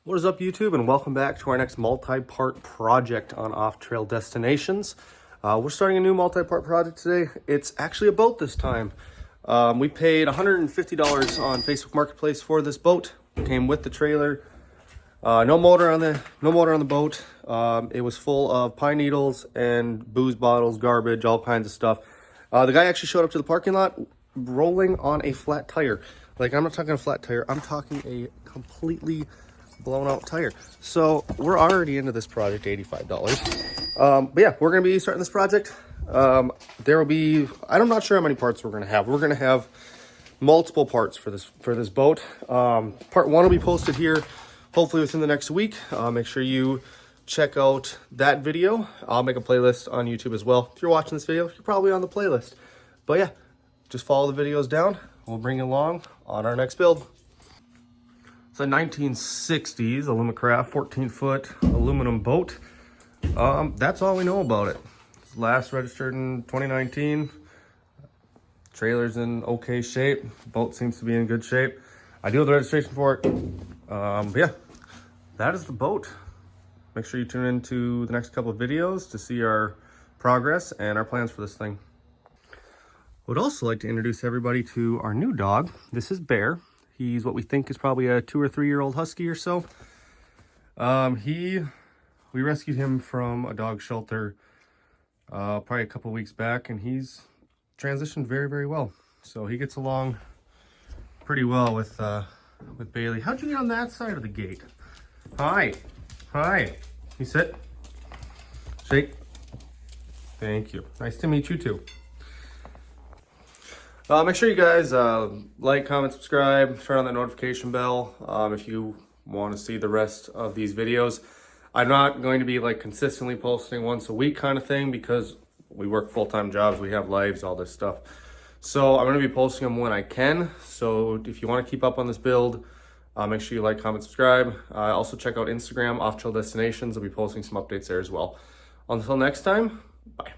What is up, YouTube, and welcome back to our next multi-part project on Off Trail Destinations. We're starting a new multi-part project today. It's actually a boat this time. We paid $150 on Facebook Marketplace for this boat. It came with the trailer. No motor on the boat. It was full of pine needles and booze bottles, garbage, all kinds of stuff. The guy actually showed up to the parking lot rolling on a flat tire. Like, I'm not talking a flat tire, I'm talking a completely blown out tire. So we're already into this project, $85. But yeah, we're gonna be starting this project. There will be, I'm not sure how many parts we're gonna have. We're gonna have multiple parts for this boat. Part one will be posted here hopefully within the next week. Make sure you check out that video. I'll make a playlist on YouTube as well. If you're watching this video, you're probably on the playlist. But yeah, just follow the videos down. We'll bring you along on our next build. It's a 1960s Alumacraft 14-foot aluminum boat. That's all we know about it. Last registered in 2019. Trailer's in okay shape. Boat seems to be in good shape. I do have the registration for it. But yeah, that is the boat. Make sure you tune into the next couple of videos to see our progress and our plans for this thing. Would also like to introduce everybody to our new dog. This is Bear. He's what we think is probably a 2 or 3 year old husky or so. We rescued him from a dog shelter probably a couple weeks back, and he's transitioned very, very well. So he gets along pretty well with Bailey. How'd you get on that side of the gate? Hi. You sit. Shake. Thank you. Nice to meet you too. Make sure you guys like, comment, subscribe, turn on that notification bell if you want to see the rest of these videos. I'm not going to be like consistently posting once a week kind of thing because we work full-time jobs, we have lives, all this stuff. So I'm going to be posting them when I can. So if you want to keep up on this build, make sure you like, comment, subscribe. Also check out Instagram, Off Trail Destinations. I'll be posting some updates there as well. Until next time, bye.